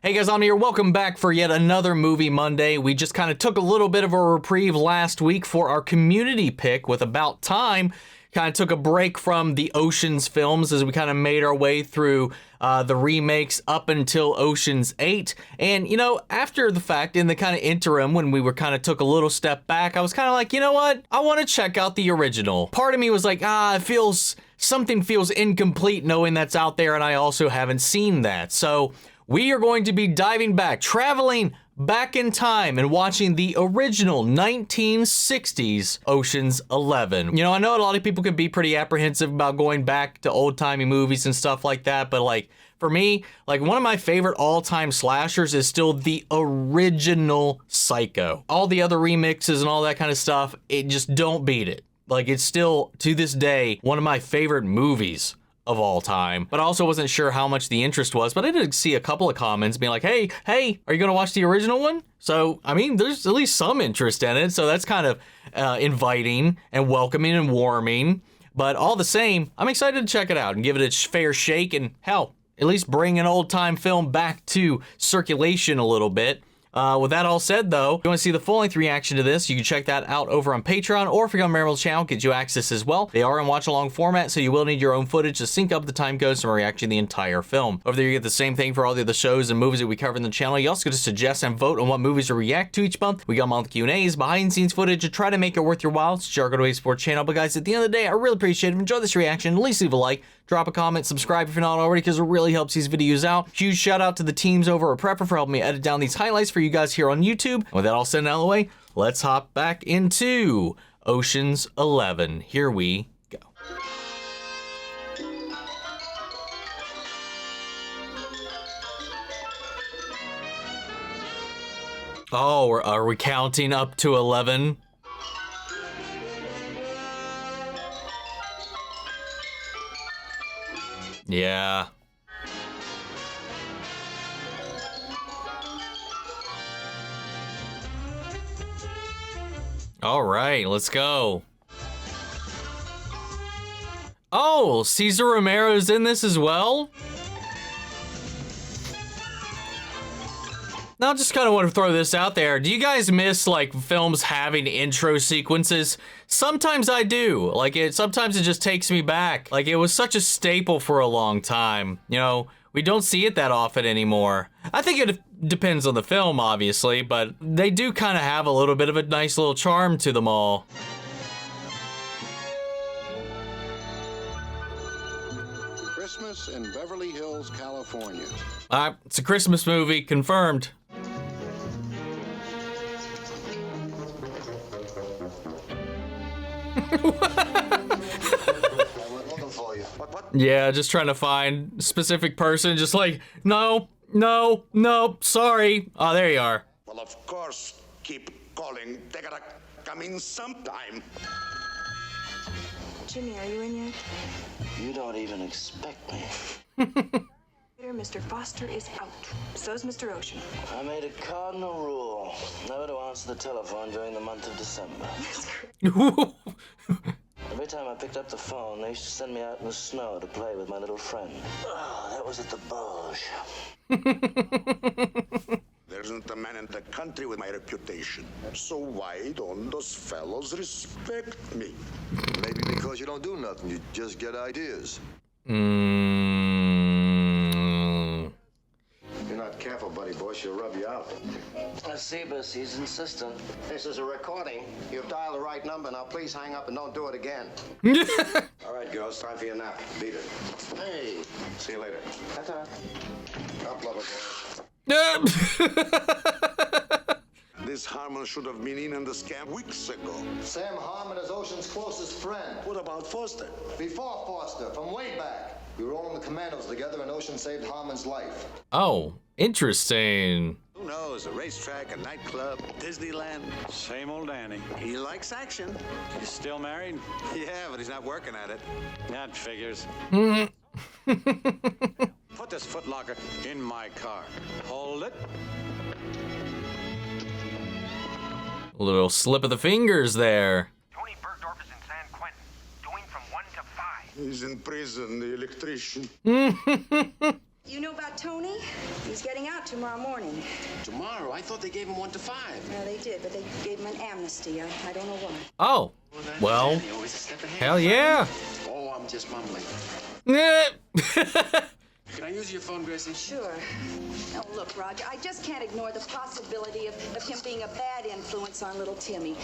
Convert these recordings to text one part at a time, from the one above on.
Hey guys, I'm here. Welcome back for yet another Movie Monday. We just kind of took a little bit of a reprieve last week for our community pick with About Time. Kind of took a break from the Oceans films as we kind of made our way through the remakes up until Oceans 8. And, you know, after the fact, in the kind of interim, when we were kind of took a little step back, I was kind of like, you know what? I want to check out the original. Part of me was like, something feels incomplete knowing that's out there, and I also haven't seen that. So we are going to be diving back, traveling back in time and watching the original 1960s Ocean's 11. You know, I know a lot of people can be pretty apprehensive about going back to old-timey movies and stuff like that, but like for me, like one of my favorite all-time slashers is still the original Psycho. All the other remixes and all that kind of stuff, it just don't beat it. Like it's still, to this day, one of my favorite movies of all time, but I also wasn't sure how much the interest was, but I did see a couple of comments being like, hey, are you gonna watch the original one? So, I mean, there's at least some interest in it, so that's kind of inviting and welcoming and warming, but all the same, I'm excited to check it out and give it its fair shake and, hell, at least bring an old-time film back to circulation a little bit. With that all said, though, if you want to see the full-length reaction to this, you can check that out over on Patreon, or if you're on Marvel's channel, get you access as well. They are in watch-along format, so you will need your own footage to sync up the time codes from reacting to the entire film. Over there, you get the same thing for all the other shows and movies that we cover in the channel. You also get to suggest and vote on what movies to react to each month. We got monthly Q&As, behind-the-scenes footage to try to make it worth your while. It's Jargo Away Sports channel. But guys, at the end of the day, I really appreciate it. If you enjoyed this reaction, at least leave a like, drop a comment, subscribe if you're not already, because it really helps these videos out. Huge shout out to the teams over at Prepper for helping me edit down these highlights for you guys here on YouTube. And with that all said and out of the way, let's hop back into Ocean's 11. Here we go. Oh, are we counting up to 11? Yeah. All right, let's go. Oh, Cesar Romero's in this as well? Now, I just kind of want to throw this out there. Do you guys miss, like, films having intro sequences? Sometimes I do. Like, sometimes it just takes me back. Like, it was such a staple for a long time. You know, we don't see it that often anymore. I think it depends on the film, obviously, but they do kind of have a little bit of a nice little charm to them all. Christmas in Beverly Hills, California. It's a Christmas movie, confirmed. Yeah, just trying to find a specific person, just like, no, sorry. Oh, there you are. Well, of course, keep calling. They gotta come in sometime. Jimmy, are you in yet? You don't even expect me. Mr. Foster is out. So's Mr. Ocean. I made a cardinal rule never to answer the telephone during the month of December. Every time I picked up the phone, they used to send me out in the snow to play with my little friend. Oh, that was at the Bourge. There isn't a man in the country with my reputation. So why don't those fellows respect me? Maybe because you don't do nothing, you just get ideas. You're not careful, buddy boy, she'll rub you out. Cebus, he's insistent. This is a recording. You've dialed the right number. Now please hang up and don't do it again. All right, girls, time for your nap. Beat it. Hey, see you later. Ta-ta. Up, lover. This Harmon should have been in the scam weeks ago. Sam Harmon is Ocean's closest friend. What about Foster? Before Foster, from way back. We were all in the commandos together and Ocean saved Harmon's life. Oh, interesting. Who knows? A racetrack, a nightclub, Disneyland. Same old Danny. He likes action. He's still married? Yeah, but he's not working at it. That figures. Put this footlocker in my car. Hold it. A little slip of the fingers there. Tony Bergdorf is in San Quentin, doing from 1 to 5. He's in prison, the electrician. You know about Tony? He's getting out tomorrow morning. Tomorrow? I thought they gave him 1 to 5. No, they did, but they gave him an amnesty. I don't know why. Oh, well, hell yeah. Oh, I'm just mumbling. Can I use your phone, Gracie? Sure. Oh, look, Roger, I just can't ignore the possibility of him being a bad influence on little Timmy.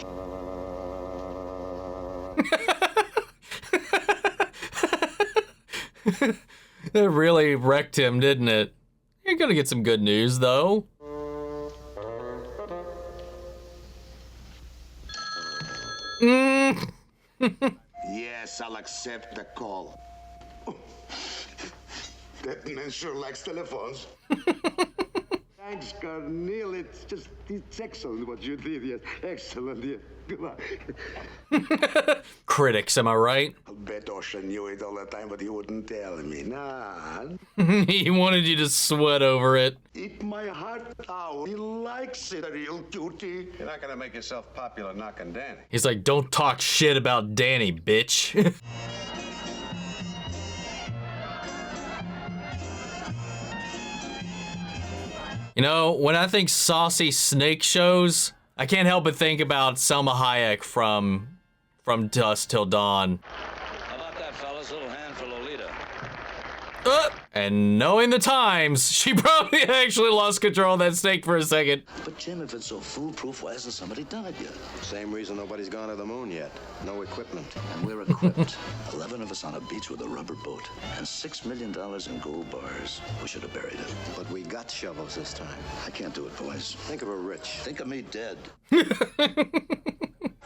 That really wrecked him, didn't it? You're gonna get some good news, though. Yes, I'll accept the call. That man sure likes telephones. Thanks, Neil. It's excellent what you did. Yes, excellent. Yeah. Goodbye. Critics, am I right? I'll bet Ocean knew it all the time, but he wouldn't tell me. Nah. He wanted you to sweat over it. Eat my heart out. He likes it, a real cutie. You're not gonna make yourself popular knocking Danny. He's like, don't talk shit about Danny, bitch. You know, when I think saucy snake shows, I can't help but think about Selma Hayek from Dusk Till Dawn. How about that, fellas? Little hand for Lolita. And knowing the times, she probably actually lost control of that snake for a second. But Jim, if it's so foolproof, why hasn't somebody done it yet? Same reason nobody's gone to the moon yet. No equipment. And we're equipped. 11 of us on a beach with a rubber boat and $6 million in gold bars. We should have buried it. But we got shovels this time. I can't do it, boys. Think of a rich. Think of me dead.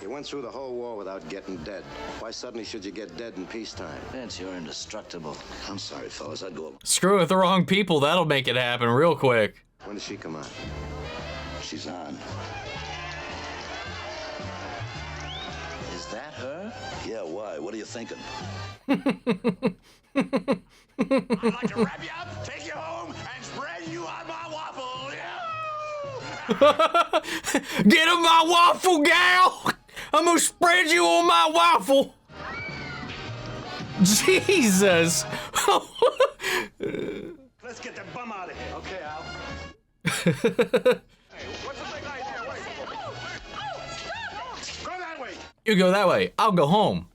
You went through the whole war without getting dead. Why suddenly should you get dead in peacetime? Vince, you're indestructible. I'm sorry, fellas. I'd go. Screw with the wrong people, that'll make it happen real quick. When does she come on? She's on. Is that her? Yeah, why? What are you thinking? I'd like to wrap you up, take you home, and spread you on my waffle. Yeah! Get him my waffle, gal! I'm gonna spread you on my waffle. Jesus. Let's get the bum out of here. Okay, Al. Hey, what's the big idea? Wait. Go that way. You go that way, I'll go home.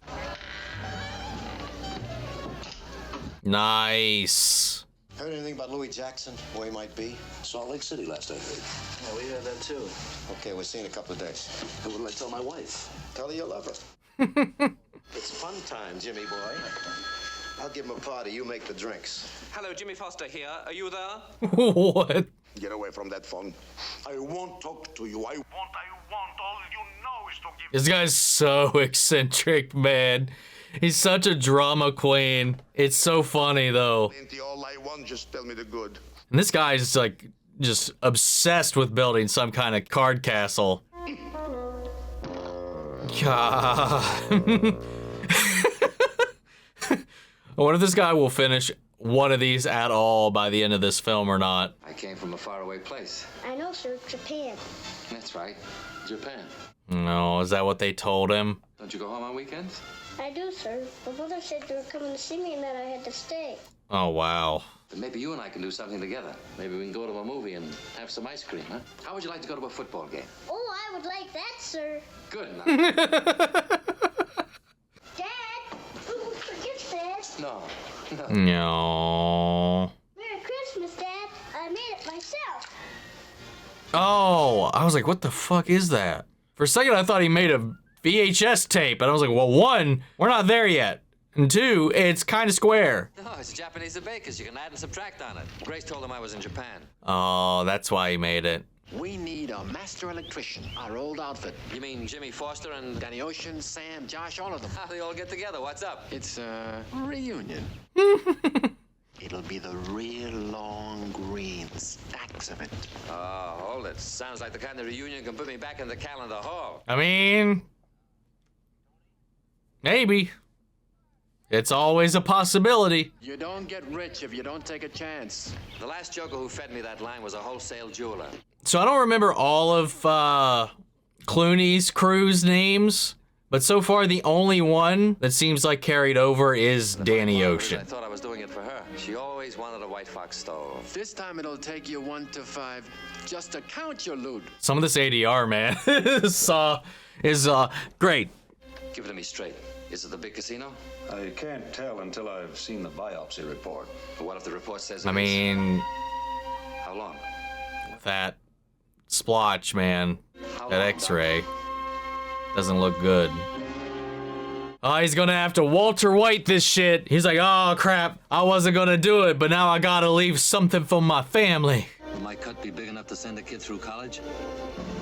Nice. Heard anything about Louis Jackson? Where he might be? Salt Lake City last I heard. Yeah, we heard that too. Okay, we'll see you in a couple of days. Who would I tell my wife? Tell her you love her. It's fun time, Jimmy boy. I'll give him a party. You make the drinks. Hello, Jimmy Foster here. Are you there? What? Get away from that phone. I won't talk to you. I won't. All you know is to give. This guy's so eccentric, man. He's such a drama queen. It's so funny, though. Plenty. All I want, just tell me the good. And this guy's like just obsessed with building some kind of card castle. God. I wonder if this guy will finish one of these at all by the end of this film or not. I came from a faraway place. I know, sir. Japan. That's right. Japan. No, is that what they told him? Don't you go home on weekends? I do, sir. My brother said you were coming to see me and that I had to stay. Oh, wow. Then maybe you and I can do something together. Maybe we can go to a movie and have some ice cream, huh? How would you like to go to a football game? Oh, I would like that, sir. Good enough. Dad! Who forgets that? No. No. Merry Christmas, Dad. I made it myself. Oh, I was like, what the fuck is that? For a second, I thought he made a VHS tape, and I was like, well, one, we're not there yet. And two, it's kind of square. No, it's Japanese bakers. You can add and subtract on it. Grace told him I was in Japan. Oh, that's why he made it. We need a master electrician. Our old outfit. You mean Jimmy Foster and Danny Ocean, Sam, Josh, all of them. how they all get together? What's up? It's a reunion. It'll be the real long green, stacks of it. Oh, hold it. Sounds like the kind of reunion can put me back in the calendar hall. I mean, maybe. It's always a possibility. You don't get rich if you don't take a chance. The last joker who fed me that line was a wholesale jeweler. So I don't remember all of Clooney's crew's names, But so far, the only one that seems like carried over is Danny I Ocean. thought I was doing it for her. She always wanted a White Fox stove. This time it'll take you 1 to 5 just to count your loot. Some of this ADR, man, is great. Give it to me straight. Is it the big casino? I can't tell until I've seen the biopsy report. But what if the report says I it is? mean, How long? that splotch, man, How that long, X-ray doesn't look good. Oh, he's gonna have to Walter White this shit. He's like, oh crap, I wasn't gonna do it, but now I gotta leave something for my family. Will my cut be big enough to send a kid through college?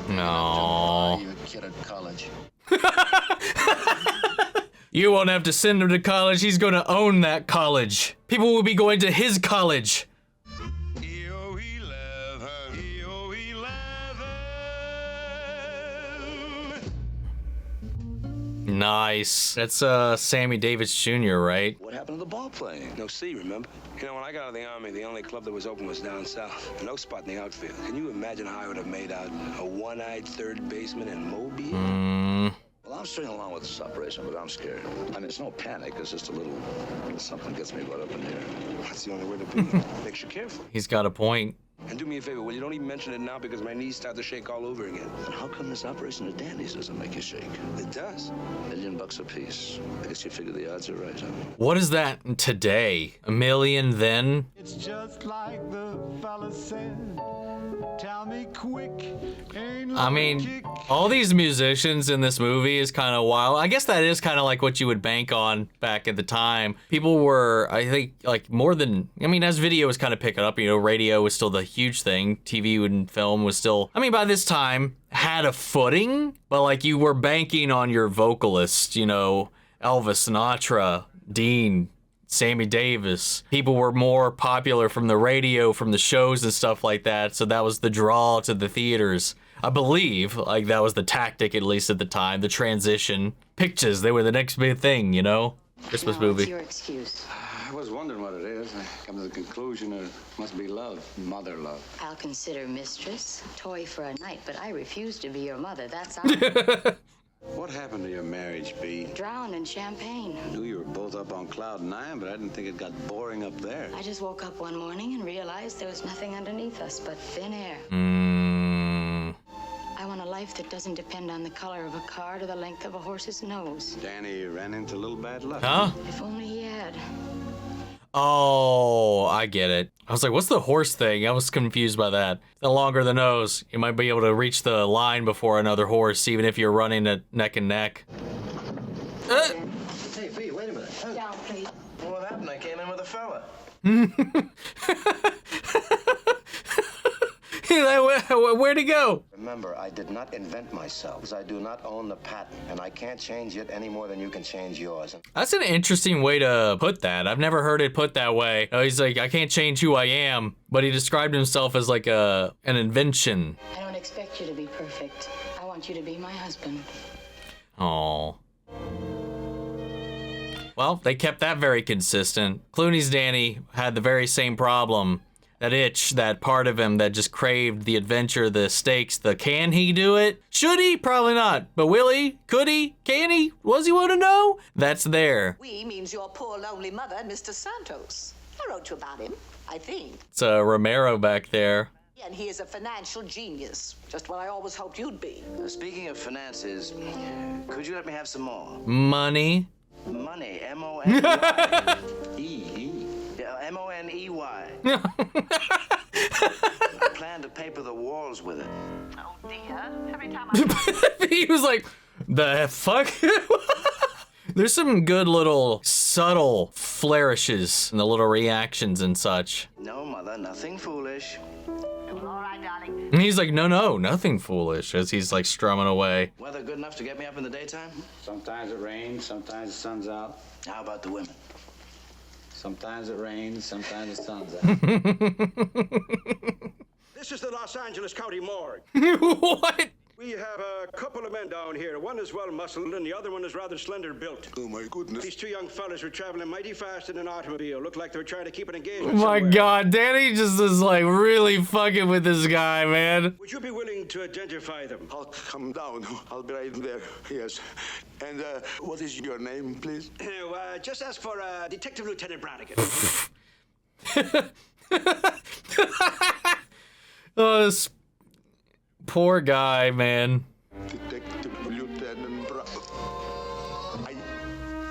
No. You a kid at college. You won't have to send him to college. He's gonna own that college. People will be going to his college. Nice. That's Sammy Davis Jr., right? What happened to the ball playing? No C, remember? You know, when I got out of the Army, the only club that was open was down south. No spot in the outfield. Can you imagine how I would have made out a one-eyed third baseman in Mobile? Well, I'm stringing along with this operation, but I'm scared. I mean, it's no panic. It's just a little something gets me right up in here. That's the only way to be. Makes you careful. He's got a point. And do me a favor, will you don't even mention it now because my knees start to shake all over again. And how come this operation at Dandy's doesn't make you shake? It does. $1 million apiece. I guess you figure the odds are right, huh? What is that today? $1 million then? It's just like the fella said. Tell me quick. I mean, all these musicians in this movie is kind of wild. I guess that is kind of like what you would bank on back at the time. People were, I think, like more than, I mean, as video was kind of picking up, you know, radio was still the huge thing. TV and film was still, I mean, by this time had a footing, but like you were banking on your vocalist, you know, Elvis, Sinatra, Dean, Sammy Davis. People were more popular from the radio, from the shows and stuff like that. So that was the draw to the theaters. I believe, like that was the tactic, at least at the time, the transition. Pictures, they were the next big thing, you know? Christmas movie. What's your excuse? I was wondering what it is. I come to the conclusion it must be love, mother love. I'll consider mistress, toy for a night, but I refuse to be your mother. That's all. What happened to your marriage, B? Drowned in champagne. I knew you were both up on cloud 9, but I didn't think it got boring up there. I just woke up one morning and realized there was nothing underneath us but thin air. I want a life that doesn't depend on the color of a card or the length of a horse's nose. Danny ran into a little bad luck. Huh? If only he had. Oh, I get it. I was like, what's the horse thing? I was confused by that. The longer the nose, you might be able to reach the line before another horse, even if you're running it neck and neck. Hey, B, wait a minute. Down, please. What happened? I came in with a fella. Where'd he go? Remember, I did not invent myself, because I do not own the patent, and I can't change it any more than you can change yours. That's an interesting way to put that. I've never heard it put that way. He's like, I can't change who I am, but he described himself as like an invention. I don't expect you to be perfect. I want you to be my husband. Oh. Well, they kept that very consistent. Clooney's Danny had the very same problem. That itch, that part of him that just craved the adventure, the stakes, the can he do it? Should he? Probably not. But will he? Could he? Can he? Was he want to know? That's there. We means your poor lonely mother, Mr. Santos. I wrote you about him, I think. It's Romero back there. And he is a financial genius. Just what I always hoped you'd be. Speaking of finances, could you let me have some more? Money. Money, M-O-N-E-Y. Yeah, M-O-N-E-Y. I plan to paper the walls with it. Oh dear, every time I... He was like, the fuck? There's some good little subtle flourishes and the little reactions and such. No, Mother, nothing foolish. All right, darling. And he's like, no, nothing foolish, as he's like strumming away. Weather good enough to get me up in the daytime? Sometimes it rains, sometimes the sun's out. How about the women? Sometimes it rains, sometimes the sun's out. This is the Los Angeles County Morgue. What? We have a couple of men down here. One is well muscled and the other one is rather slender built. Oh, my goodness. These two young fellas were traveling mighty fast in an automobile. Looked like they were trying to keep an Oh engagement my somewhere. God, Danny just is like really fucking with this guy, man. Would you be willing to identify them? I'll come down. I'll be right there. Yes. And what is your name, please? Just ask for Detective Lieutenant Brannigan. Oh, this poor guy, man. Detective Lieutenant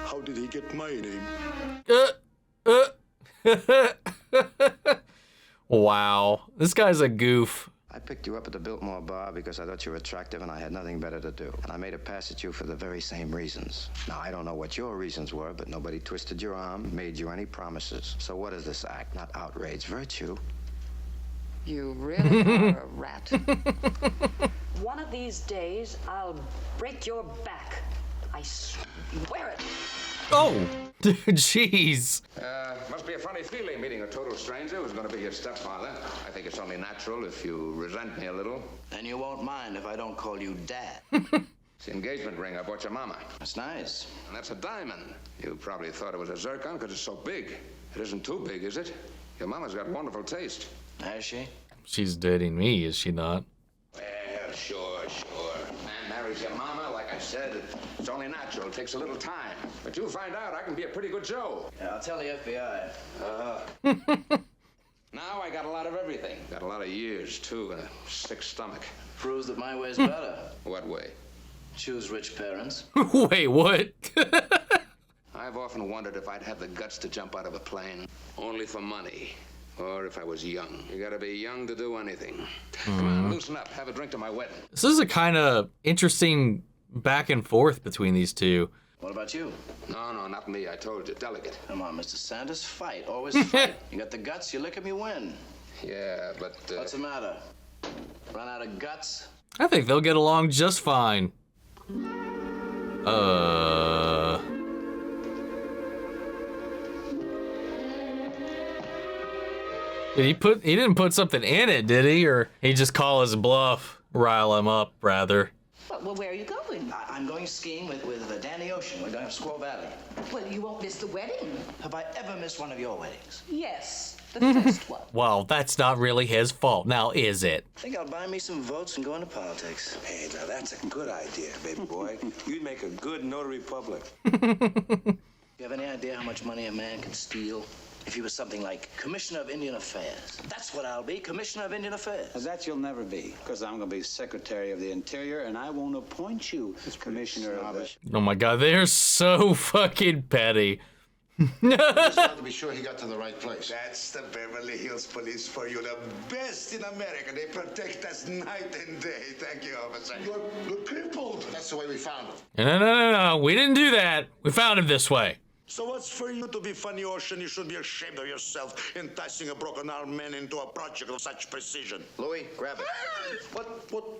How did he get my name? Wow, this guy's a goof. I picked you up at the Biltmore Bar because I thought you were attractive and I had nothing better to do. And I made a pass at you for the very same reasons. Now, I don't know what your reasons were, but nobody twisted your arm, made you any promises. So what is this act? Not outrage virtue. You really are a rat. One of these days, I'll break your back. I swear it. Oh, jeez. Must be a funny feeling meeting a total stranger who's going to be your stepfather. I think it's only natural if you resent me a little. And you won't mind if I don't call you Dad. It's the engagement ring I bought your mama. That's nice. And that's a diamond. You probably thought it was a zircon because it's so big. It isn't too big, is it? Your mama's got wonderful taste. Has she? She's dating me, is she not? Well, sure. Man marries your mama, like I said. It's only natural. It takes a little time. But you'll find out I can be a pretty good Joe. Yeah, I'll tell the FBI. Now I got a lot of everything. Got a lot of years, too, and a sick stomach. Proves that my way's better. What way? Choose rich parents. Wait, what? I've often wondered if I'd have the guts to jump out of a plane. Only for money. Or if I was young. You gotta be young to do anything. Come on, loosen up. Have a drink to my wedding. This is a kind of interesting back and forth between these two. What about you? No, not me. I told you. Delegate. Come on, Mr. Sanders. Fight. Always fight. You got the guts, you lick 'em, you win. Yeah, but... What's the matter? Run out of guts? I think they'll get along just fine. He didn't put something in it, did he? Or he just call his bluff, rile him up, rather. Well, where are you going? I'm going skiing with Danny Ocean. We're going to Squaw Valley. Well, you won't miss the wedding. Have I ever missed one of your weddings? Yes, the first one. Well, that's not really his fault, now is it? I think I'll buy me some votes and go into politics. Hey, now that's a good idea, baby boy. You'd make a good notary public. You have any idea how much money a man can steal? If he was something like Commissioner of Indian Affairs. That's what I'll be, Commissioner of Indian Affairs. That you'll never be, because I'm going to be Secretary of the Interior, and I won't appoint you as Commissioner of the... Oh my God, they're so fucking petty. Just wanted to be sure he got to the right place. That's the Beverly Hills Police for you, the best in America. They protect us night and day. Thank you, officer. You're crippled. That's the way we found him. No, we didn't do that. We found him this way. So what's for you to be funny, Ocean? You should be ashamed of yourself, enticing a broken-armed man into a project of such precision. Louis, grab it.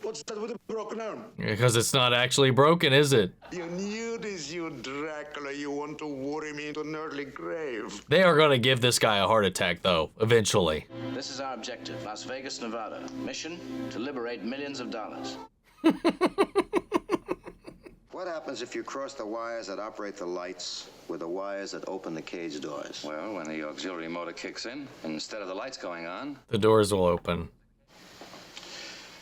What's that with a broken arm? Because it's not actually broken, is it? You knew this, you Dracula. You want to worry me into an early grave. They are going to give this guy a heart attack, though, eventually. This is our objective, Las Vegas, Nevada. Mission, to liberate millions of dollars. What happens if you cross the wires that operate the lights with the wires that open the cage doors? Well, when the auxiliary motor kicks in, instead of the lights going on... The doors will open.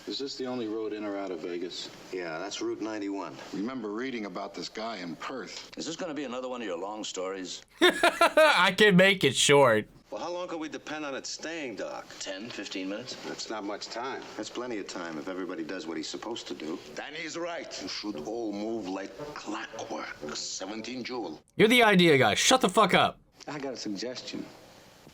Is this the only road in or out of Vegas? Yeah, that's Route 91. Remember reading about this guy in Perth. Is this going to be another one of your long stories? I can make it short. Well, how long can we depend on it staying, Doc? 10, 15 minutes? That's not much time. That's plenty of time if everybody does what he's supposed to do. Danny's right. You should all move like clockwork. 17 Jewel. You're the idea guy. Shut the fuck up. I got a suggestion.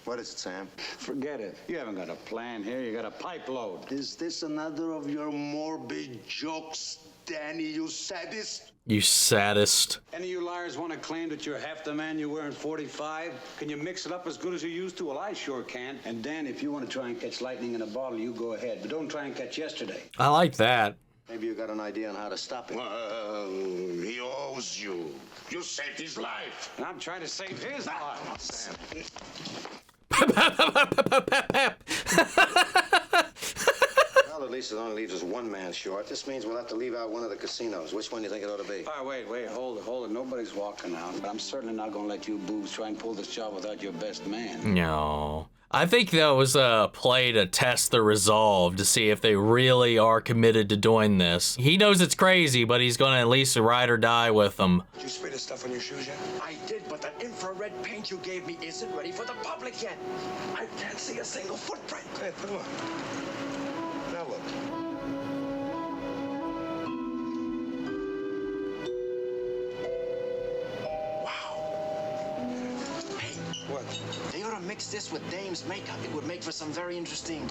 What is it, Sam? Forget it. You haven't got a plan here. You got a pipe load. Is this another of your morbid jokes, Danny, you sadist? You sadist. Any of you liars want to claim that you're half the man you were in 45? Can you mix it up as good as you used to? Well, I sure can. And Dan, if you want to try and catch lightning in a bottle, you go ahead. But don't try and catch yesterday. I like that. Maybe you got an idea on how to stop him. Well, he owes you. You saved his life. And I'm trying to save his life. Sam. Well, at least it only leaves us one man short. This means we'll have to leave out one of the casinos. Which one do you think it ought to be? All right, wait, hold it. Nobody's walking out. But I'm certainly not going to let you boobs try and pull this job without your best man. No. I think that was a play to test their resolve to see if they really are committed to doing this. He knows it's crazy, but he's going to at least ride or die with them. Did you spray the stuff on your shoes yet? I did, but the infrared paint you gave me isn't ready for the public yet. I can't see a single footprint. Hey, come on. Now look. What? They ought to mix this with Dame's makeup. It would make for some very interesting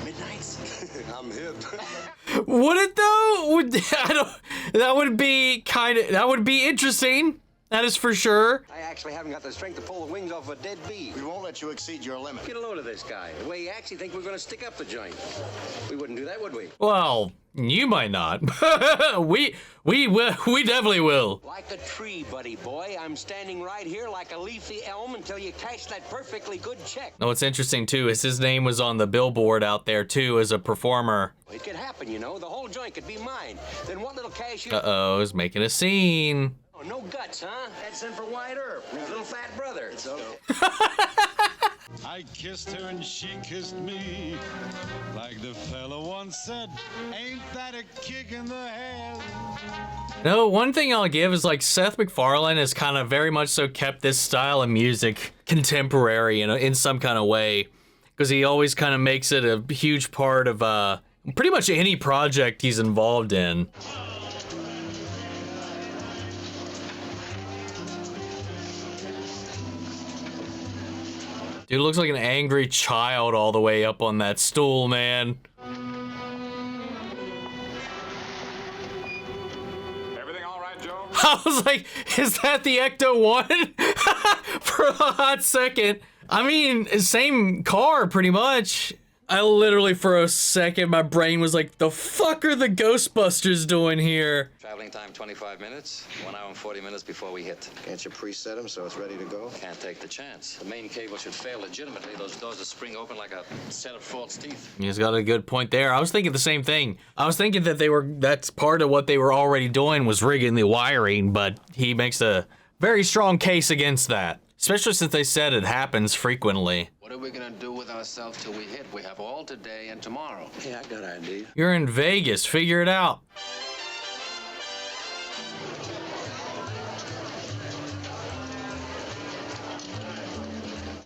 midnights. I'm hip. Would it though? That would be interesting. That is for sure. I actually haven't got the strength to pull the wings off a dead bee. We won't let you exceed your limit. Get a load of this guy. The way he actually thinks we're going to stick up the joint. We wouldn't do that, would we? Well, you might not. we definitely will. Like a tree, buddy boy. I'm standing right here like a leafy elm until you cash that perfectly good check. Now, what's interesting too is his name was on the billboard out there too as a performer. It could happen, you know. The whole joint could be mine. Then what little cash you... Uh-oh, he's making a scene. Oh, no guts, huh? That's in for White Earp, his little fat brother. It's okay. I kissed her and she kissed me. Like the fella once said, ain't that a kick in the head? No, one thing I'll give is like Seth MacFarlane has kind of very much so kept this style of music contemporary in some kind of way, because he always kind of makes it a huge part of pretty much any project he's involved in. Dude looks like an angry child all the way up on that stool, man. Everything all right, Joe? I was like, is that the Ecto-1? For a hot second. I mean, same car, pretty much. I literally, for a second, my brain was like, the fuck are the Ghostbusters doing here? Traveling time 25 minutes, 1 hour and 40 minutes before we hit. Can't you preset them so it's ready to go? Can't take the chance. The main cable should fail legitimately. Those doors will spring open like a set of false teeth. He's got a good point there. I was thinking the same thing. I was thinking that that's part of what they were already doing was rigging the wiring, but he makes a very strong case against that. Especially since they said it happens frequently. What are we gonna do with ourselves till we hit? We have all today and tomorrow. Yeah, I got an idea. You're in Vegas. Figure it out.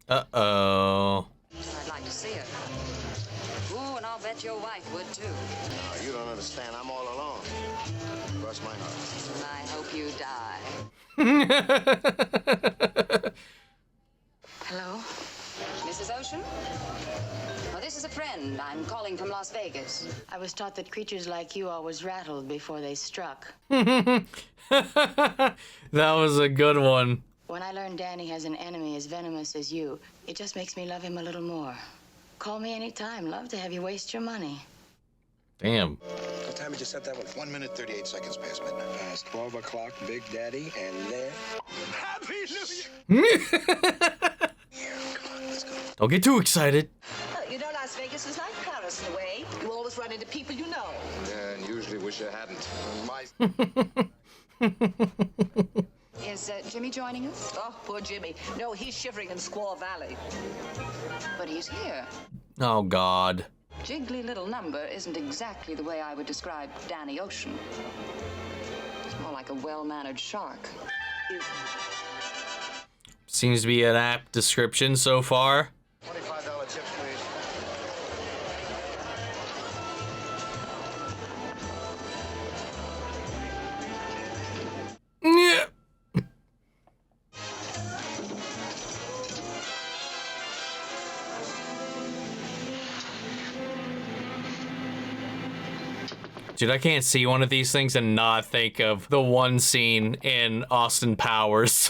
Uh-oh. I'd like to see it. Ooh, and I'll bet your wife would too. No, you don't understand. I'm all alone. Cross my heart. And I hope you die. Hello? Mrs. Ocean? Well, this is a friend. I'm calling from Las Vegas. I was taught that creatures like you always rattled before they struck. That was a good one. When I learned Danny has an enemy as venomous as you, it just makes me love him a little more. Call me anytime. Love to have you waste your money. Damn. What time did you set that one? 1 minute, 38 seconds past midnight. It's 12 o'clock, Big Daddy, and there. Happy New Year! Come on, let's go. Don't get too excited. You know, Las Vegas is like Paris in a way. You always run into people you know. Yeah, and usually wish I hadn't. Is Jimmy joining us? Oh, poor Jimmy. No, he's shivering in Squaw Valley. But he's here. Oh, God. Jiggly little number isn't exactly the way I would describe Danny Ocean. It's more like a well-mannered shark. Seems to be an apt description so far. $25 chips, please. Yeah. Dude, I can't see one of these things and not think of the one scene in Austin Powers.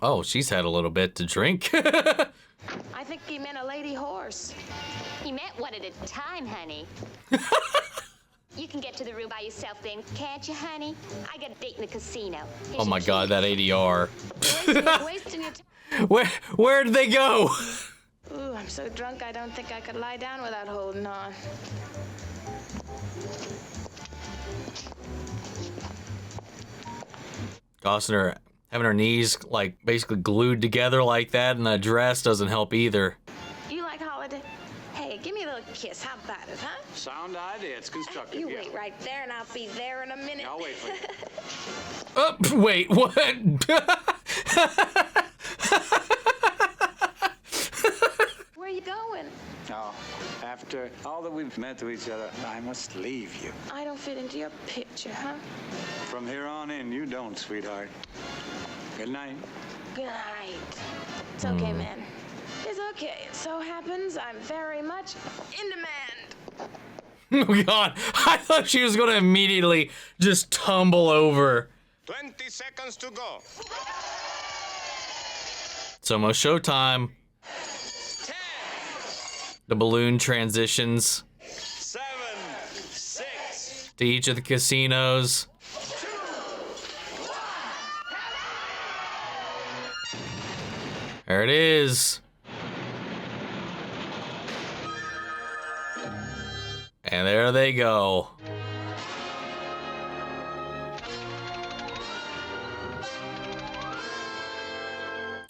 Oh, she's had a little bit to drink. I think he meant a lady horse. He meant one at a time, honey. You can get to the room by yourself then, can't you, honey? I got a date in the casino. Here's Oh my your God, key. that ADR. Wasting your time. Where did they go? Ooh, I'm so drunk I don't think I could lie down without holding on. Costner having her knees like basically glued together like that in that dress doesn't help either. You like holiday? Hey, give me a little kiss. How about it, huh? Sound idea. It's constructive. You yeah. wait right there and I'll be there in a minute. I'll wait for you. Oh, wait, what? Where are you going? No, after all that we've meant to each other, I must leave you. I don't fit into your picture, huh? From here on in, you don't, sweetheart. Good night. Good night. It's okay, man. It's okay. It so happens I'm very much in demand. Oh God, I thought she was gonna immediately just tumble over. 20 seconds to go. It's almost showtime. 10. The balloon transitions 7, 6. to each of the casinos. There it is. And there they go.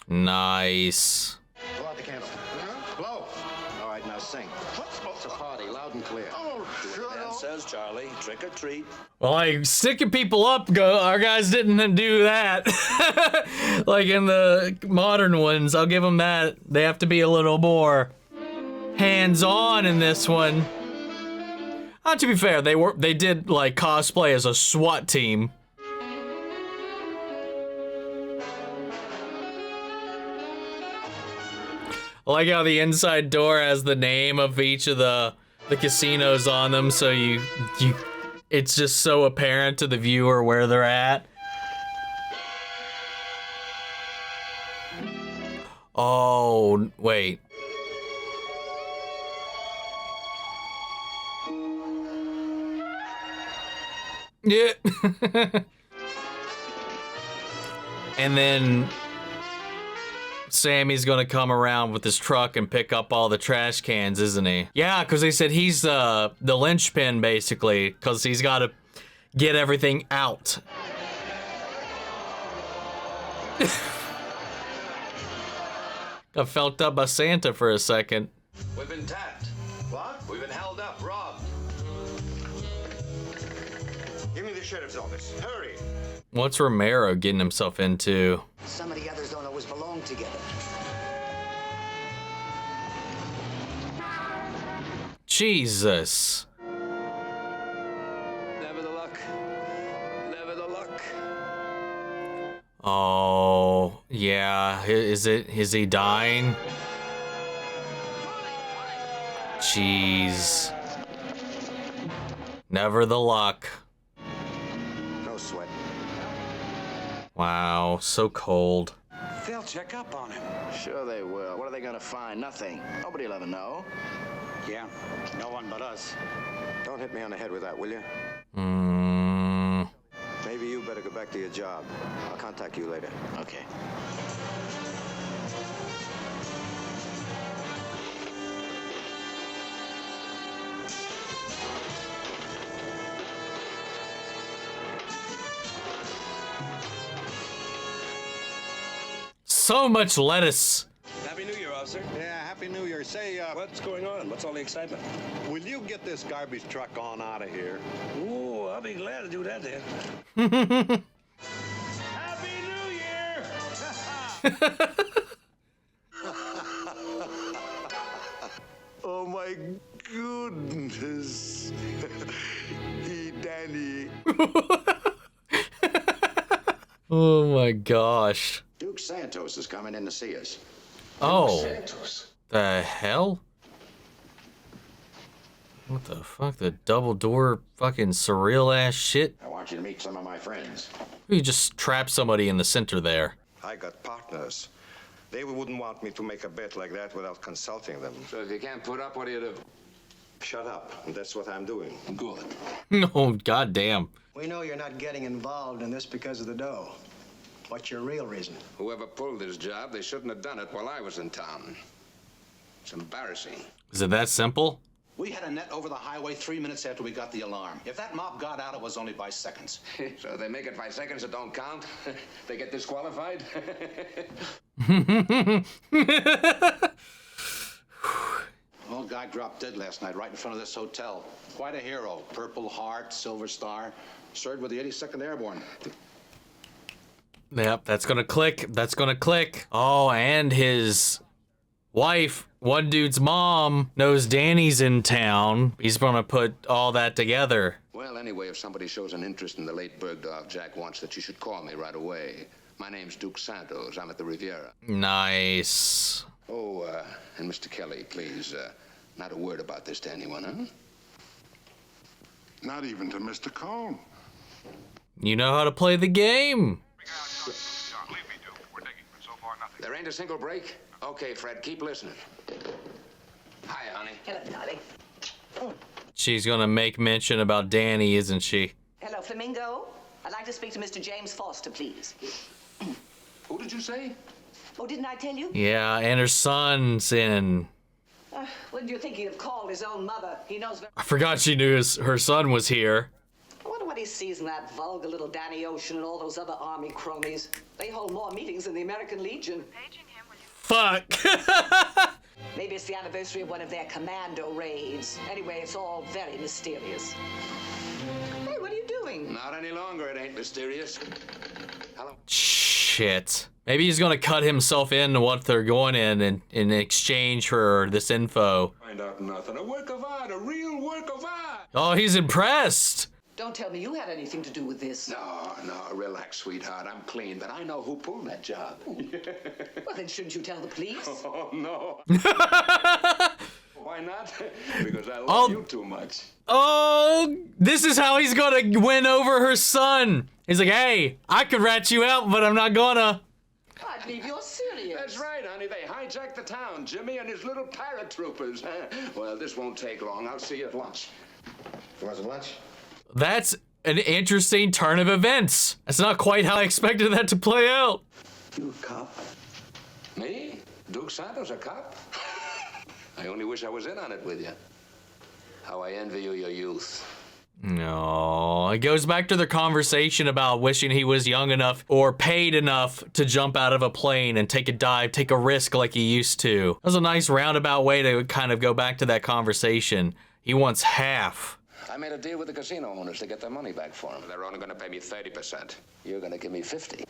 Nice. Blow out the candle. Blow. All right, now sing. It's a party, loud and clear. Dan says, Charlie, trick or treat. Well, like sticking people up, our guys didn't do that. Like in the modern ones, I'll give them that. They have to be a little more hands-on in this one. To be fair, they did like cosplay as a SWAT team. I like how the inside door has the name of each of the casinos on them, so you it's just so apparent to the viewer where they're at. Oh, wait. Yeah. And then Sammy's gonna come around with his truck and pick up all the trash cans, isn't he? Yeah, because they said he's the linchpin, basically, because he's got to get everything out. Got felt up by Santa for a second. We've been tapped. What? We've been held up, robbed. Give me the sheriff's office. Hurry. What's Romero getting himself into? Some of the others don't always belong together. Jesus. Never the luck. Never the luck. Oh, yeah. Is he dying? Jeez. Never the luck. No sweat. Wow, so cold. They'll check up on him. Sure they will. What are they gonna find? Nothing. Nobody'll ever know. Yeah, no one but us. Don't hit me on the head with that, will you? Maybe you better go back to your job. I'll contact you later. Okay. So much lettuce. Happy New Year, officer. Yeah, Happy New Year. Say, What's going on? What's all the excitement? will you get this garbage truck on out of here? Ooh, I'll be glad to do that then. Happy New Year! Oh my goodness. Hey, Danny. Oh my gosh. Duke Santos is coming in to see us. Oh. Santos. The hell? What the fuck? The double door fucking surreal ass shit? I want you to meet some of my friends. You just trap somebody in the center there. I got partners. They wouldn't want me to make a bet like that without consulting them. So if you can't put up, what do you do? Shut up. And that's what I'm doing. Good. No, goddamn. We know you're not getting involved in this because of the dough. What's your real reason? Whoever pulled this job, they shouldn't have done it while I was in town. It's embarrassing. Is it that simple? We had a net over the highway 3 minutes after we got the alarm. If that mob got out, it was only by seconds. So they make it by seconds that don't count? They get disqualified? Well, guy dropped dead last night right in front of this hotel. Quite a hero. Purple Heart, Silver Star. Served with the 82nd Airborne. Yep, that's gonna click. That's gonna click. Oh, and his wife, one dude's mom, knows Danny's in town. He's gonna put all that together. Well, anyway, if somebody shows an interest in the late Bergdorf Jack wants that you should call me right away. My name's Duke Santos. I'm at the Riviera. Nice. Oh, and Mr. Kelly, please, not a word about this to anyone, huh? Not even to Mr. Cohn. You know how to play the game. There ain't a single break? Okay, Fred, keep listening. Hi, honey. Hello, darling. She's gonna make mention about Danny, isn't she? Hello, Flamingo. I'd like to speak to Mr. James Foster, please. Who did you say? Oh, didn't I tell you? Yeah, and her son's in. When you're thinking of call his own mother, he knows very... I forgot she knew her son was here. I wonder what he sees in that vulgar little Danny Ocean and all those other army cronies. They hold more meetings than the American Legion. Fuck. Maybe it's the anniversary of one of their commando raids. Anyway, it's all very mysterious. Hey, what are you doing? Not any longer, it ain't mysterious. Hello? Shit. Maybe he's gonna cut himself into what they're going in exchange for this info. Find out nothing. A work of art, a real work of art. Oh, he's impressed. Don't tell me you had anything to do with this. No, relax, sweetheart. I'm clean, but I know who pulled that job. Well, then shouldn't you tell the police? Oh, no. Why not? Because I love you too much. Oh, this is how he's gonna win over her son. He's like, hey, I could rat you out, but I'm not gonna. I believe you're serious. That's right, honey. They hijacked the town, Jimmy and his little paratroopers. Well, this won't take long. I'll see you at lunch. You want some lunch? That's an interesting turn of events. That's not quite how I expected that to play out. You a cop? Me? Duke Santos, a cop? I only wish I was in on it with you. How I envy you your youth. No, it goes back to the conversation about wishing he was young enough or paid enough to jump out of a plane and take a dive, take a risk like he used to. That was a nice roundabout way to kind of go back to that conversation. He wants half. I made a deal with the casino owners to get their money back for them. They're only going to pay me 30%. You're going to give me 50.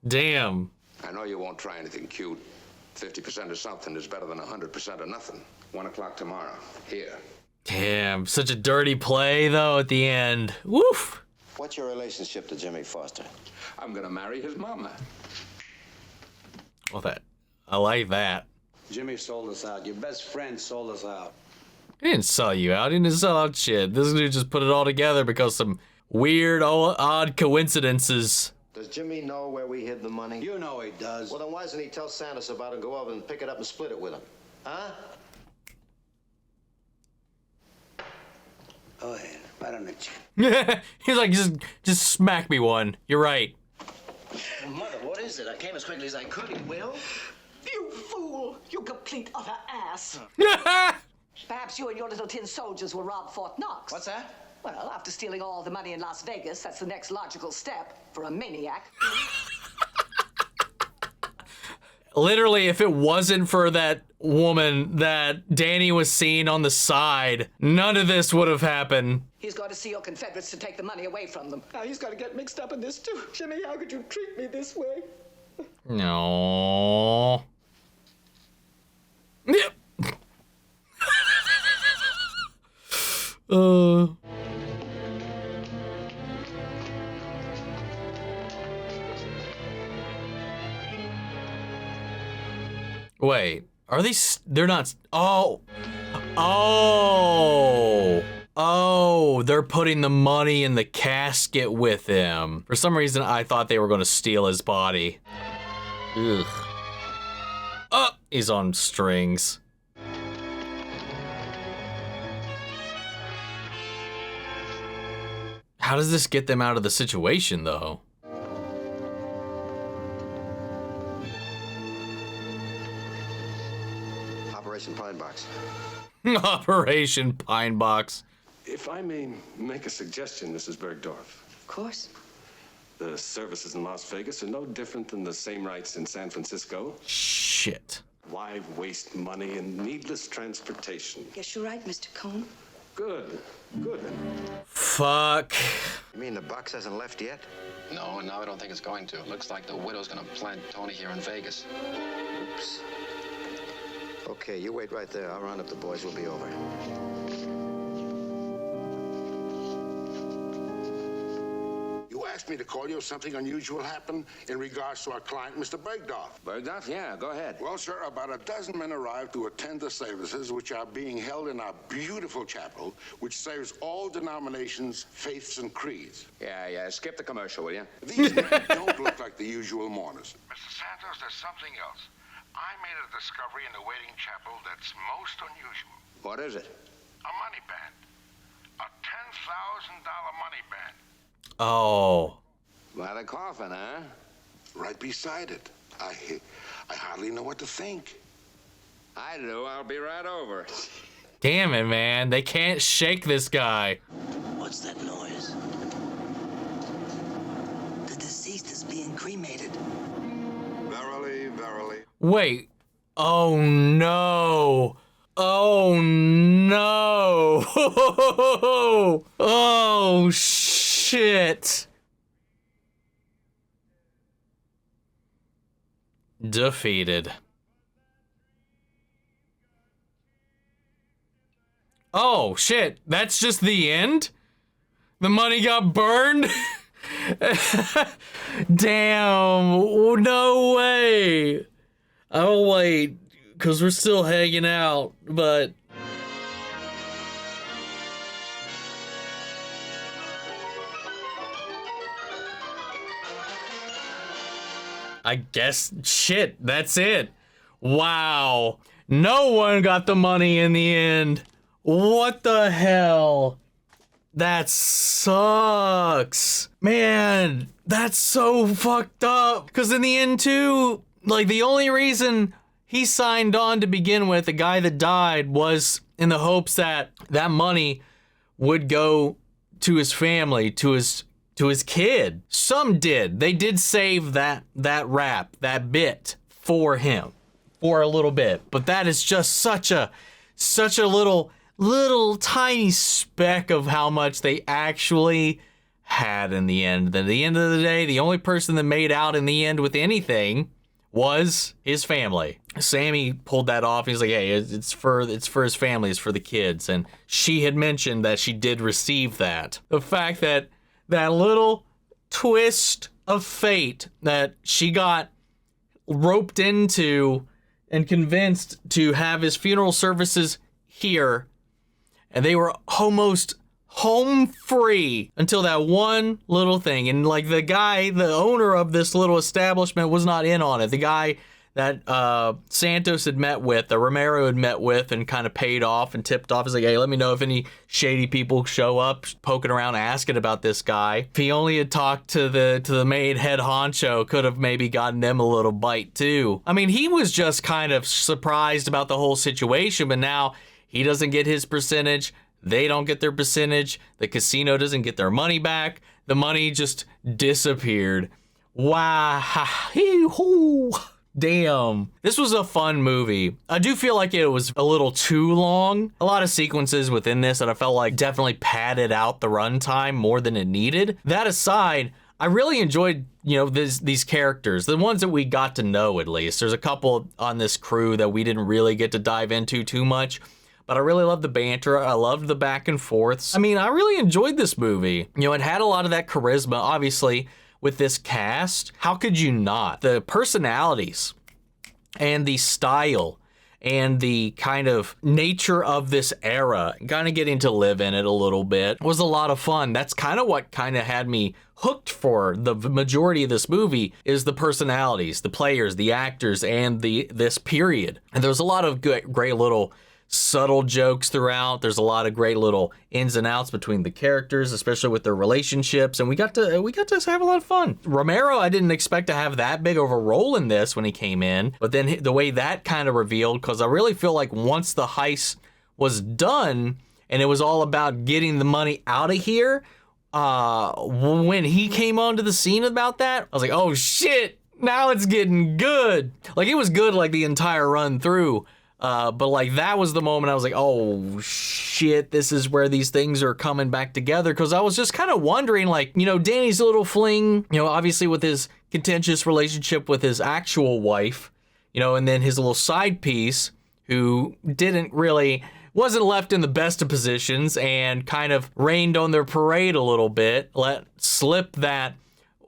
Damn. I know you won't try anything cute. 50% of something is better than 100% of nothing. 1 o'clock tomorrow. Here. Damn, such a dirty play though at the end. Woof. What's your relationship to Jimmy Foster? I'm going to marry his mama. Well, I like that. Jimmy sold us out. Your best friend sold us out. He didn't sell you out. He didn't sell out shit. This dude just put it all together because some weird, odd coincidences. Does Jimmy know where we hid the money? You know he does. Well, then why doesn't he tell Santos about it and go over and pick it up and split it with him? Huh? Oh, yeah. Why don't you? He's like, just smack me one. You're right. Mother, what is it? I came as quickly as I could. You will? You fool! You complete utter ass! Perhaps you and your little tin soldiers will rob Fort Knox. What's that? Well, after stealing all the money in Las Vegas, that's the next logical step for a maniac. Literally, if it wasn't for that woman that Danny was seeing on the side, none of this would have happened. He's going to see your Confederates to take the money away from them. Now he's going to get mixed up in this too. Jimmy, how could you treat me this way? No. Yep. Wait, are these? They're not. Oh. Oh, they're putting the money in the casket with him. For some reason, I thought they were going to steal his body. Ugh. Oh, he's on strings. How does this get them out of the situation, though? Operation Pine Box. Operation Pine Box. If I may make a suggestion, Mrs. Bergdorf. Of course. The services in Las Vegas are no different than the same rights in San Francisco. Shit. Why waste money in needless transportation? Guess you're right, Mr. Cohn. Good, good. Fuck. You mean the box hasn't left yet? No, and now I don't think it's going to. Looks like the widow's gonna plant Tony here in Vegas. Oops. Okay, you wait right there. I'll round up the boys. We'll be over. You asked me to call you if something unusual happened in regards to our client, Mr. Bergdorf. Bergdorf? Yeah, go ahead. Well, sir, about a dozen men arrived to attend the services which are being held in our beautiful chapel, which serves all denominations, faiths, and creeds. Yeah, skip the commercial, will you? These men don't look like the usual mourners. Mr. Santos, there's something else. I made a discovery in the waiting chapel that's most unusual. What is it? A money band. A $10,000 money band. Oh. By the coffin, huh? Right beside it. I hardly know what to think. I do. I'll be right over. Damn it, man. They can't shake this guy. What's that noise? The deceased is being cremated. Verily, verily. Wait. Oh, no. Oh, no. Oh, shit. Defeated. Oh, shit. That's just the end? The money got burned? Damn. No way. I'll wait, because we're still hanging out, but... I guess, shit, that's it. Wow. No one got the money in the end. What the hell? That sucks. Man, that's so fucked up. Because in the end, too, like, the only reason he signed on to begin with, the guy that died, was in the hopes that that money would go to his family, to his kid. Some did. They did save that rap, that bit for him for a little bit. But that is just such a little tiny speck of how much they actually had in the end. At the end of the day, the only person that made out in the end with anything was his family. Sammy pulled that off. He's like, hey, it's for his family, it's for the kids. And she had mentioned that she did receive that. The fact that that little twist of fate that she got roped into and convinced to have his funeral services here, and they were almost home free until that one little thing. And like the guy, the owner of this little establishment, was not in on it. The guy that Santos had met with, that Romero had met with and kind of paid off and tipped off. He's like, hey, let me know if any shady people show up poking around asking about this guy. If he only had talked to the maid head honcho, could have maybe gotten them a little bite too. I mean, he was just kind of surprised about the whole situation, but now he doesn't get his percentage. They don't get their percentage. The casino doesn't get their money back. The money just disappeared. Wow. Damn. This was a fun movie. I do feel like it was a little too long. A lot of sequences within this that I felt like definitely padded out the runtime more than it needed. That aside, I really enjoyed, these characters, the ones that we got to know at least. There's a couple on this crew that we didn't really get to dive into too much, but I really loved the banter. I loved the back and forths. I mean, I really enjoyed this movie. It had a lot of that charisma, obviously. With this cast, how could you not? The personalities and the style and the kind of nature of this era, kind of getting to live in it a little bit, was a lot of fun. That's kind of what kind of had me hooked for the majority of this movie, is the personalities, the players, the actors, and this period. And there's a lot of great little subtle jokes throughout. There's a lot of great little ins and outs between the characters, especially with their relationships, and we got to have a lot of fun. Romero, I didn't expect to have that big of a role in this when he came in, but then the way that kind of revealed, because I really feel like once the heist was done and it was all about getting the money out of here, when he came onto the scene about that, I was like, oh shit, now it's getting good. Like, it was good like the entire run through. But like that was the moment I was like, oh shit, this is where these things are coming back together. Cause I was just kind of wondering, like, you know, Danny's little fling, you know, obviously with his contentious relationship with his actual wife, you know, and then his little side piece who wasn't left in the best of positions and kind of rained on their parade a little bit, let slip that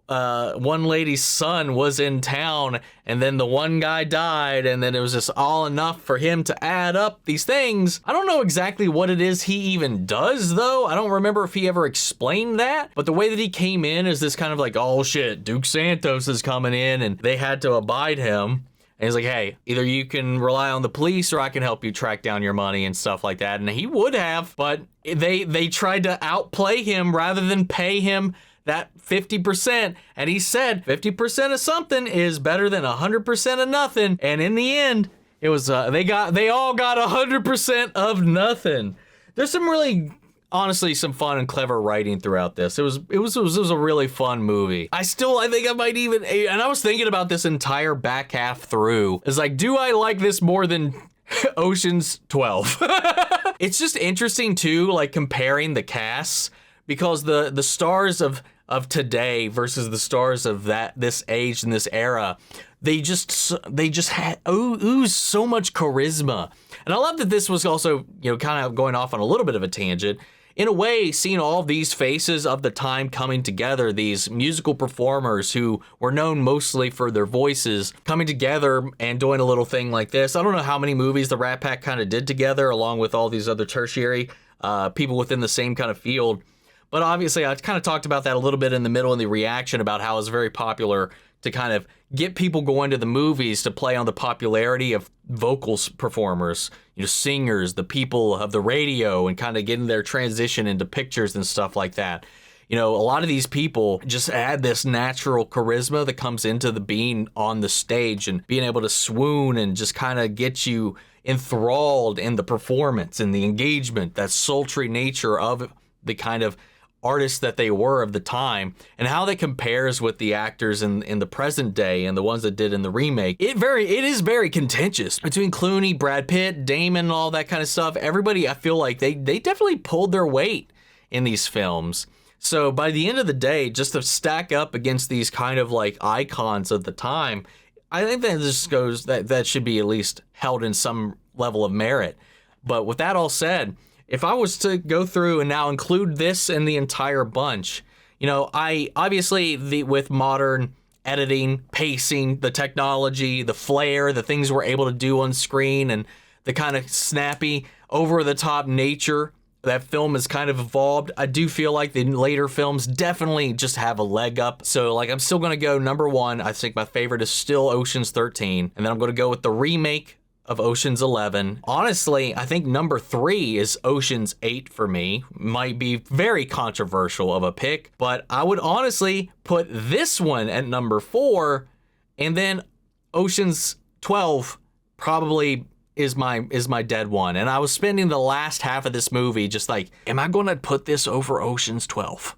one lady's son was in town, and then the one guy died, and then it was just all enough for him to add up these things. I don't know exactly what it is he even does, though. I don't remember if he ever explained that, but the way that he came in is this kind of like, oh shit, Duke Santos is coming in, and they had to abide him. And he's like, hey, either you can rely on the police or I can help you track down your money and stuff like that. And he would have, but they tried to outplay him rather than pay him that 50%, and he said 50% of something is better than 100% of nothing. And in the end, it was they all got 100% of nothing. There's some really, honestly, some fun and clever writing throughout this. It was a really fun movie. I think I might even, and I was thinking about this entire back half through. It's like, do I like this more than Ocean's 12? It's just interesting too, like comparing the casts, because the stars of today versus the stars of this age and this era, they just ooze so much charisma. And I love that this was also, you know, kind of going off on a little bit of a tangent. In a way, seeing all these faces of the time coming together, these musical performers who were known mostly for their voices coming together and doing a little thing like this. I don't know how many movies the Rat Pack kind of did together, along with all these other tertiary people within the same kind of field. But obviously, I kind of talked about that a little bit in the middle in the reaction about how it's very popular to kind of get people going to the movies to play on the popularity of vocals performers, you know, singers, the people of the radio, and kind of getting their transition into pictures and stuff like that. You know, a lot of these people just add this natural charisma that comes into the being on the stage and being able to swoon and just kind of get you enthralled in the performance and the engagement, that sultry nature of the kind of artists that they were of the time, and how that compares with the actors in the present day and the ones that did in the remake. It is very contentious between Clooney, Brad Pitt, Damon, and all that kind of stuff. Everybody, I feel like they definitely pulled their weight in these films. So by the end of the day, just to stack up against these kind of like icons of the time, I think that just goes that should be at least held in some level of merit. But with that all said, if I was to go through and now include this in the entire bunch, you know, I obviously with modern editing, pacing, the technology, the flair, the things we're able to do on screen, and the kind of snappy, over-the-top nature that film has kind of evolved, I do feel like the later films definitely just have a leg up. So, like, I'm still going to go number one. I think my favorite is still Ocean's 13. And then I'm going to go with the remake of Ocean's 11. Honestly, I think number 3 is Ocean's 8 for me. Might be very controversial of a pick, but I would honestly put this one at number 4, and then Ocean's 12 probably is my dead one. And I was spending the last half of this movie just like, am I going to put this over Ocean's 12?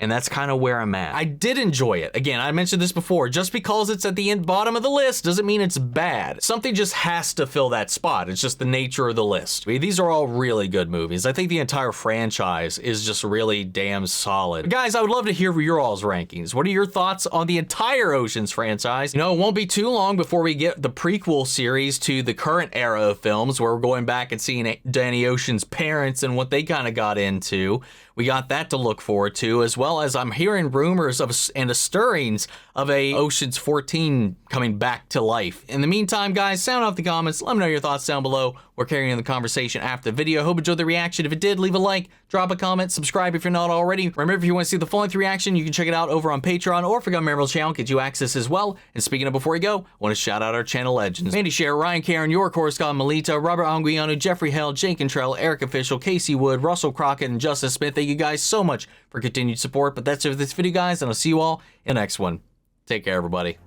And that's kind of where I'm at. I did enjoy it. Again, I mentioned this before. Just because it's at the bottom of the list doesn't mean it's bad. Something just has to fill that spot. It's just the nature of the list. I mean, these are all really good movies. I think the entire franchise is just really damn solid. But guys, I would love to hear your all's rankings. What are your thoughts on the entire Ocean's franchise? You know, it won't be too long before we get the prequel series to the current era of films, where we're going back and seeing Danny Ocean's parents and what they kind of got into. We got that to look forward to, as well well as I'm hearing rumors of and the stirrings of a Ocean's 14 coming back to life. In the meantime, guys, sound off the comments. Let me know your thoughts down below. We're carrying on the conversation after the video. Hope you enjoyed the reaction. If it did, leave a like, drop a comment, subscribe if you're not already. Remember, if you want to see the full-length reaction, you can check it out over on Patreon or become a member of the channel, get you access as well. And speaking of before we go, I want to shout out our channel legends. Mandy Share, Ryan Karen, York Horoscott, Melita, Robert Anguiano, Jeffrey Hell, Jake Cantrell, Eric Official, Casey Wood, Russell Crockett, and Justice Smith. Thank you guys so much for continued support. But that's it for this video, guys, and I'll see you all in the next one. Take care, everybody.